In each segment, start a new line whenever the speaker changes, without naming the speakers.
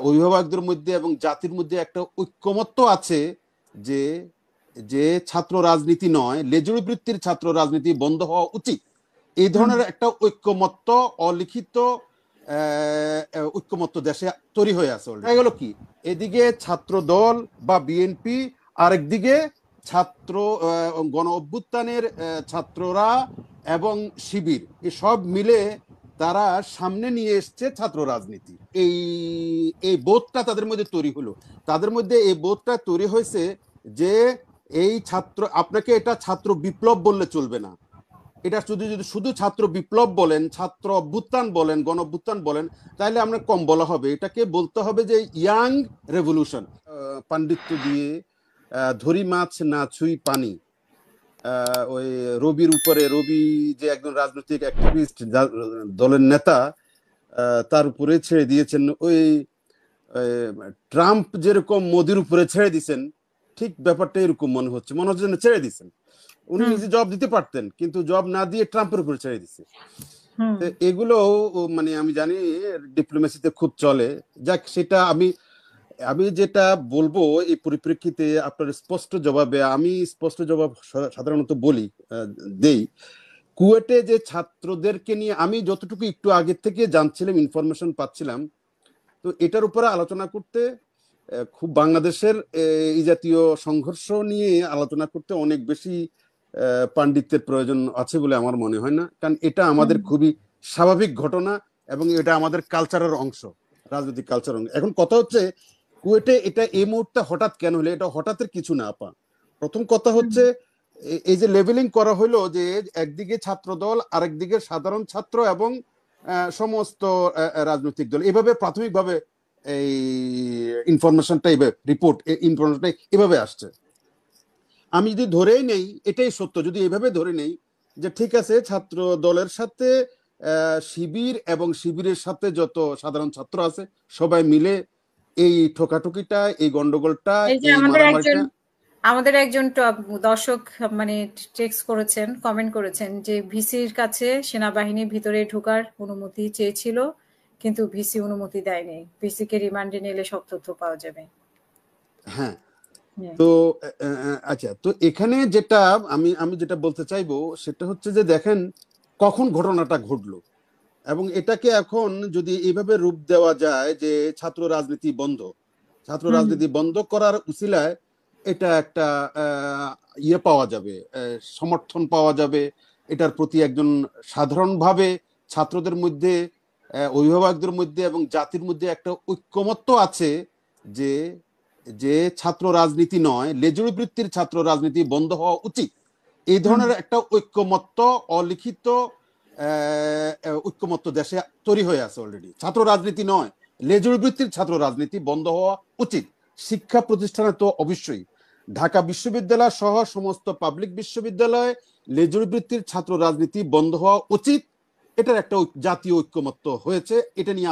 অভিভাবকদের মধ্যে এবং জাতির মধ্যে একটা ঐক্যমত্য আছে যে যে ছাত্র রাজনীতি নয়, লেজুড়ি বৃত্তির ছাত্র রাজনীতি বন্ধ হওয়া উচিত। এই ধরনের একটা ঐক্যমত্য, অলিখিত ঐক্যমত্য দেশে তৈরি হয়ে আছে। হয়ে গেল কি, এদিকে ছাত্র দল বা বিএনপি, আরেকদিকে ছাত্র গণ অভ্যুত্থানের ছাত্ররা এবং শিবির, এসব মিলে তারা সামনে নিয়ে এসছে ছাত্র রাজনীতি। এই এই বোধটা তাদের মধ্যে তৈরি হলো। তাদের মধ্যে এই বোধটা তৈরি হয়েছে যে এই ছাত্র, আপনাকে এটা ছাত্র বিপ্লব বললে চলবে না। এটা যদি শুধু ছাত্র বিপ্লব বলেন, ছাত্র অভ্যুত্থান বলেন, গণ অভ্যুত্থান বলেন, তাহলে আমরা কম বলা হবে। এটাকে বলতে হবে যে ইয়াং রেভলিউশন। পাণ্ডিত্য দিয়ে ধরি মাছ না ছুঁই পানি, ওই রবির উপরে, রবি যে একজন রাজনৈতিক অ্যাক্টিভিস্ট, দলের নেতা, তার উপরে ছেড়ে দিয়েছেন। ওই ট্রাম্প যেরকম মোদির উপরে ছেড়ে দিয়েছেন, ঠিক ব্যাপারটা এরকম মনে হচ্ছে যেন ছেড়ে দিয়েছেন। উনি নিজে জব দিতে পারতেন, কিন্তু জব না দিয়ে ট্রাম্পের উপরে ছেড়ে দিচ্ছে। এগুলো মানে আমি জানি ডিপ্লোমেসিতে খুব চলে। যাক, সেটা আমি যেটা বলবো এই পরিপ্রেক্ষিতে আপনার স্পষ্ট জবাবে, আমি স্পষ্ট জবাব সাধারণত বলি, দেই। কুয়েটে যে ছাত্রদেরকে নিয়ে আমি যতটুকু একটু আগে থেকে জানছিলাম, ইনফরমেশন পাচ্ছিলাম, তো এটার উপরে আলোচনা করতে খুব বাংলাদেশের এই জাতীয় সংঘর্ষ নিয়ে আলোচনা করতে অনেক বেশি পাণ্ডিত্যের প্রয়োজন আছে বলে আমার মনে হয় না। কারণ এটা আমাদের খুবই স্বাভাবিক ঘটনা এবং এটা আমাদের কালচারের অংশ, রাজনৈতিক কালচার অংশ। এখন কথা হচ্ছে কুয়েটে এটা এই মুহূর্তে হঠাৎ কেন হলো? এটা হঠাৎের কিছু না আপা। প্রথম কথা হচ্ছে এই যে লেভেলিং করা হলো, যে একদিকে ছাত্র দল, আরেকদিকে সাধারণ ছাত্র এবং সমস্ত রাজনৈতিক দল, এভাবে প্রাথমিকভাবে এই ইনফরমেশনটা, রিপোর্ট ইনফরমেশনটা এভাবে আসছে। আমি যদি ধরেই নেই এটাই সত্য, যদি এভাবে ধরে নেই যে ঠিক আছে, ছাত্র দলের সাথে শিবির এবং শিবিরের সাথে যত সাধারণ ছাত্র আছে সবাই মিলে এই ঠোকাঠুকিটা, এই গন্ডগোলটা, এই মারামারিটা।
আমাদের একজন দর্শক মানে টেক্সট করেছেন, কমেন্ট করেছেন যে ভিসির কাছে সেনাবাহিনী ভিতরে ঢোকার অনুমতি চেয়েছিল, কিন্তু ভিসি অনুমতি দেয়নি। ভিসিকে রিমান্ডে নিলে সব তথ্য পাওয়া যাবে।
হ্যাঁ, তো আচ্ছা, তো এখানে যেটা আমি যেটা বলতে চাইবো সেটা হচ্ছে যে দেখেন কখন ঘটনাটা ঘটলো, এবং এটাকে এখন যদি এইভাবে রূপ দেওয়া যায় যে ছাত্র রাজনীতি বন্ধ, ছাত্র রাজনীতি বন্ধ করার উসিলায় এটা একটা ইয়ে পাওয়া যাবে, সমর্থন পাওয়া যাবে। এটার প্রতি একজন সাধারণভাবে ছাত্রদের মধ্যে, অভিভাবকদের মধ্যে এবং জাতির মধ্যে একটা ঐক্যমত্য আছে যে যে ছাত্র রাজনীতি নয়, লেজুড়ি বৃত্তির ছাত্র রাজনীতি বন্ধ হওয়া উচিত। এই ধরনের একটা ঐক্যমত্য, অলিখিত ঐক্যমত্য দেশে তৈরি হয়ে আছে অলরেডি। ছাত্র রাজনীতি নয়, লেজুড়ি বৃত্তির ছাত্র রাজনীতি বন্ধ হওয়া উচিত। শিক্ষা প্রতিষ্ঠানে তো অবশ্যই, ঢাকা বিশ্ববিদ্যালয় সহ সমস্ত পাবলিক বিশ্ববিদ্যালয়ে লেজুড়ি বৃত্তির ছাত্র রাজনীতি বন্ধ হওয়া উচিত। এটার একটা জাতীয় ঐক্যমত্য হয়েছে, এটা নিয়ে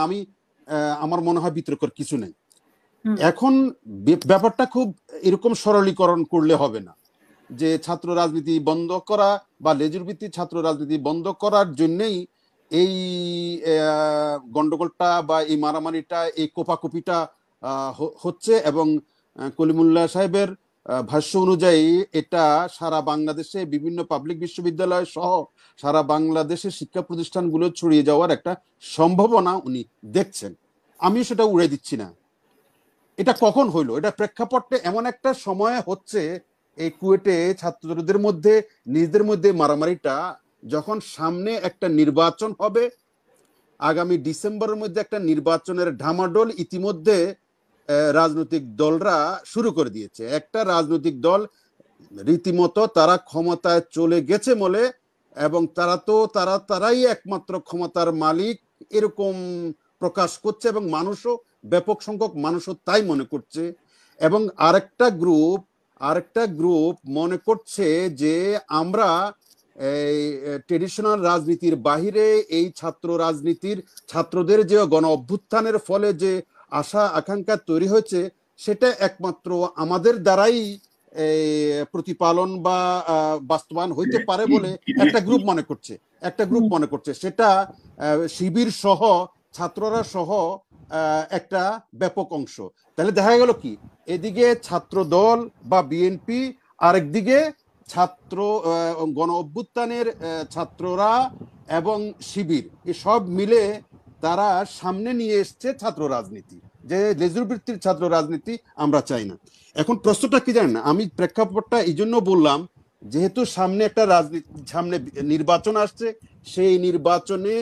আমার মনে হয় বিতর্কের কিছু নেই। এখন ব্যাপারটা খুব এরকম সরলীকরণ করলে হবে না যে ছাত্র রাজনীতি বন্ধ করা বা লেজুর ভিত্তিক ছাত্র রাজনীতি বন্ধ করার জন্যই এই গন্ডগোলটা বা এই মারামারিটা, এই কোপাকুপিটা হচ্ছে। এবং কলিমুল্লাহ সাহেবের ভাষ্য অনুযায়ী এটা সারা বাংলাদেশে বিভিন্ন পাবলিক বিশ্ববিদ্যালয় সহ সারা বাংলাদেশের শিক্ষা প্রতিষ্ঠানগুলো ছড়িয়ে যাওয়ার একটা সম্ভাবনা উনি দেখছেন। আমি সেটা উড়ে দিচ্ছি না। এটা কখন হইলো? এটা প্রেক্ষাপটে এমন একটা সময় হচ্ছে, এই কুয়েটে ছাত্রদের মধ্যে নিজেদের মধ্যে মারামারিটা, যখন সামনে একটা নির্বাচন হবে, আগামী ডিসেম্বরের মধ্যে একটা নির্বাচনের ঢামাডোল ইতিমধ্যে রাজনৈতিক দলরা শুরু করে দিয়েছে। একটা রাজনৈতিক দল রীতিমতো তারা ক্ষমতায় চলে গেছে বলে, এবং তারাই একমাত্র ক্ষমতার মালিক এরকম প্রকাশ করছে, এবং মানুষও, ব্যাপক সংখ্যক মানুষও তাই মনে করছে। এবং আরেকটা গ্রুপ মনে করছে যে আমরা এই ট্রেডিশনাল রাজনীতির বাহিরে এই ছাত্র রাজনীতির, ছাত্রদের যে গণ অভ্যুত্থানের ফলে যে আশা আকাঙ্ক্ষা তৈরি হয়েছে, সেটা একমাত্র আমাদের দ্বারাই প্রতিপালন বা বাস্তবায়ন হইতে পারে বলে একটা গ্রুপ মনে করছে। সেটা শিবির সহ ছাত্ররা সহ একটা ব্যাপক অংশ। তাহলে দেখা গেল কি, এদিকে ছাত্র দল বা বিএনপি, আরেকদিকে ছাত্র গণ অভ্যুত্থানের ছাত্ররা এবং শিবির, সব মিলে তারা সামনে নিয়ে এসছে ছাত্র রাজনীতি, যে লেজুর বৃত্তির ছাত্র রাজনীতি আমরা চাই না। এখন প্রশ্নটা কি জানেন না, আমি প্রেক্ষাপটটা এই জন্য বললাম, যেহেতু সামনে একটা রাজনীতি, সামনে নির্বাচন আসছে, সেই নির্বাচনে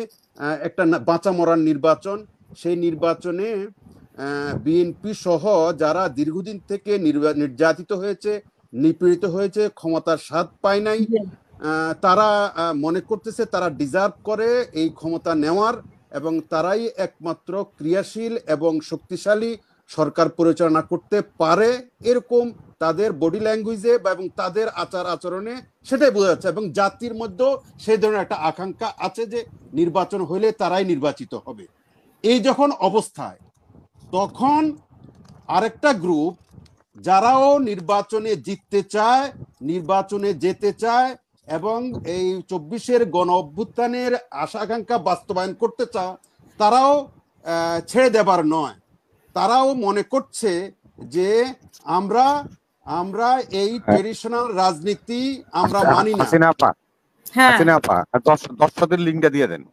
একটা বাঁচা মরার নির্বাচন, সেই নির্বাচনে বিএনপি সহ যারা দীর্ঘদিন থেকে নির্যাতিত হয়েছে, নিপীড়িত হয়েছে, ক্ষমতার স্বাদ পায় নাই, তারা মনে করতেছে তারা ডিজার্ভ করে এই ক্ষমতা নেওয়ার, এবং তারাই একমাত্র ক্রিয়াশীল এবং শক্তিশালী সরকার পরিচালনা করতে পারে, এরকম তাদের বডি ল্যাঙ্গুয়েজে এবং তাদের আচার আচরণে সেটাই বোঝা যাচ্ছে। এবং জাতির মধ্যেও সেই ধরনের একটা আকাঙ্ক্ষা আছে যে নির্বাচন হলে তারাই নির্বাচিত হবে। এই যখন অবস্থায়, তখন আরেকটা গ্রুপ যারাও নির্বাচনে জিততে চায়, নির্বাচনে যেতে চায় এবং এই 24-এর গণ অভ্যুত্থানের আশা আকাঙ্ক্ষা বাস্তবায়ন করতে চায়, তারাও ছেড়ে দেবার নয়। তারাও মনে করছে যে আমরা এই ট্রেডিশনাল রাজনীতি আমরা মানি না।
দর্শকদের লিঙ্কটা দিয়ে দেন।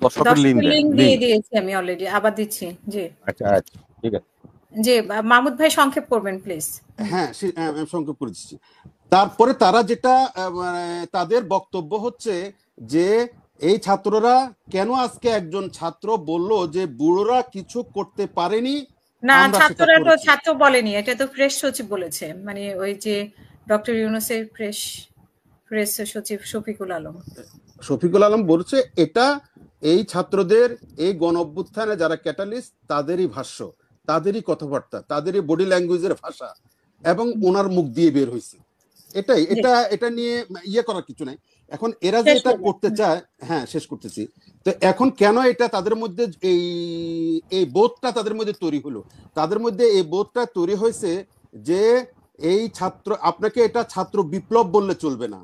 দর্শকদের
লিঙ্ক দিয়ে দিয়েছি আমি অলরেডি, আবার দিচ্ছি। জি
আচ্ছা ঠিক আছে।
জি মাহমুদ ভাই সংক্ষেপ করবেন প্লিজ।
হ্যাঁ, সংক্ষেপ করে দিচ্ছি। তারপরে তারা যেটা তাদের বক্তব্য হচ্ছে যে এই ছাত্ররা কেন, আজকে একজন ছাত্র বলল যে বুড়োরা কিছু করতে পারেনি।
না, ছাত্ররা তো ছাত্র বলেনি, এটা তো প্রেস সচিব বলেছে, মানে ওই যে ডক্টর ইউনূসের প্রেস সচিব শফিকুল আলম
বলছে এটা এই ছাত্রদের, এই গণ অভ্যুত্থানে যারা ক্যাটালিস্ট, তাদেরই ভাষ্য, তাদেরই কথাবার্তা, তাদেরই বডি ল্যাঙ্গুয়েজের ভাষা, এবং ওনার মুখ দিয়ে বের হয়েছে। এটা নিয়ে ইয়ে করার কিছু নাই। এখন এরা যে এটা করতে চায়, হ্যাঁ শেষ করতেছি, তো এখন কেন এটা তাদের মধ্যে এই বোধটা তাদের মধ্যে তৈরি হলো? তাদের মধ্যে এই বোধটা তৈরি হয়েছে যে এই ছাত্র, আপনাকে এটা ছাত্র বিপ্লব বললে চলবে না।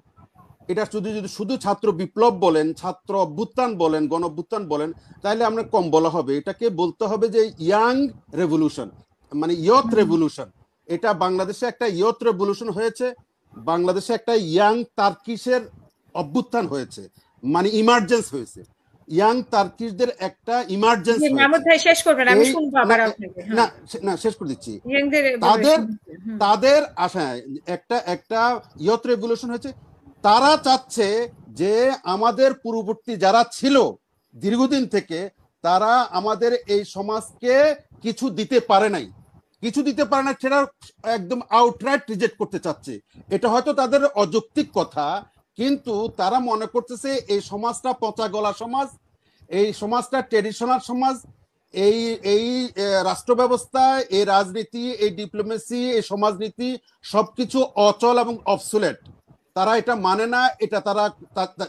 এটা যদি শুধু ছাত্র বিপ্লব বলেন, ছাত্র অভ্যুত্থান বলেন, গণ অভ্যুত্থান বলেন, তাহলে আমরা কম বলা হবে। এটাকে বলতে হবে যে ইয়াং রেভলিউশন, মানে ইয়থ রেভলিউশন। এটা বাংলাদেশে একটা ইয়থ রেভলিউশন হয়েছে, বাংলাদেশে একটা ইয়াং তার্কিশের অভ্যুত্থান হয়েছে, মানে ইমার্জেন্স হয়েছে, ইয়াং তার্কিশদের একটা ইমার্জেন্স না শেষ করে দিচ্ছি। তাদের আশায় একটা ইয়থ রেভলিউশন হয়েছে। তারা চাচ্ছে যে আমাদের পূর্ববর্তী যারা ছিল দীর্ঘদিন থেকে, তারা আমাদের এই সমাজকে কিছু দিতে পারে নাই, সেটা একদম আউটরাইট রিজেক্ট করতে চাচ্ছে। এটা হয়তো তাদের অযৌক্তিক কথা, কিন্তু তারা মনে করতেছে এই সমাজটা পচা গলা সমাজ, এই সমাজটা ট্রেডিশনাল সমাজ, এই রাষ্ট্র ব্যবস্থা, এই রাজনীতি, এই ডিপ্লোমেসি, এই সমাজনীতি সবকিছু অচল এবং অবসোলেট। তারা এটা মানে না। এটা তারা,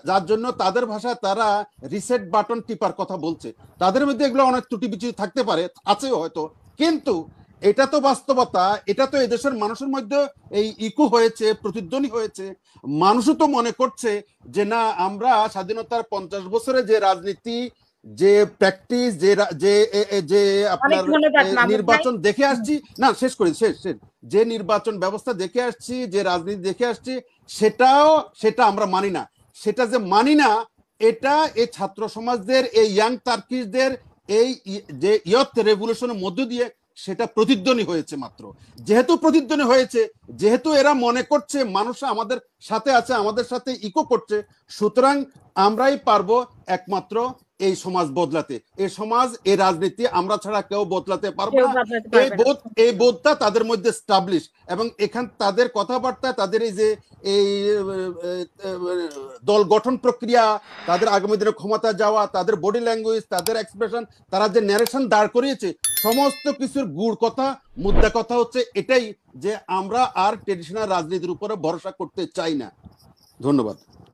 যার জন্য তাদের ভাষায় তারা রিসেট বাটন টিপার কথা বলছে। তাদের মধ্যে এগুলো অনেক ত্রুটি বিচ্যুতি থাকতে পারে, আছে হয়তো, কিন্তু এটা তো বাস্তবতা। এটা তো এদেশের মানুষের মধ্যে এই ইকো হয়েছে, প্রতিধ্বনি হয়েছে। মানুষও তো মনে করছে যে না, আমরা স্বাধীনতার 50 বছরে যে রাজনীতি, যে প্র্যাকটিস, যে আপনার নির্বাচন দেখে আসছি, না শেষ করি, যে নির্বাচন ব্যবস্থা দেখে আসছি, যে রাজনীতি দেখে আসছি, সেটা আমরা মানি না। সেটা যে মানি না, এটা এই ছাত্র সমাজদের, এই ইয়াং তার্কিশদের এই যে ইয়থ রেভলিউশনের মধ্য দিয়ে সেটা প্রতিধ্বনি হয়েছে মাত্র। যেহেতু প্রতিধ্বনি হয়েছে, যেহেতু এরা মনে করছে মানুষ আমাদের সাথে আছে, আমাদের সাথে ইকো করছে, সুতরাং আমরাই পারবো একমাত্র এই সমাজ বদলাতে। এই সমাজ, এই রাজনীতি আমরা ছাড়া কেউ বদলাতে পারবে না। এই বোধটা তাদের মধ্যে স্টাবলিশ, এবং এখান তাদের কথাবার্তা, তাদের এই যে এই দল গঠন প্রক্রিয়া, তাদের আগামী দিনে ক্ষমতা যাওয়া, তাদের বডি ল্যাঙ্গুয়েজ, তাদের এক্সপ্রেশন, তারা যে ন্যারেশন দাঁড় করিয়েছে, সমস্ত কিছুর গুড় কথা, মুদ্রা কথা হচ্ছে এটাই যে আমরা আর ট্রেডিশনাল রাজনীতির উপরে ভরসা করতে চাই না। ধন্যবাদ।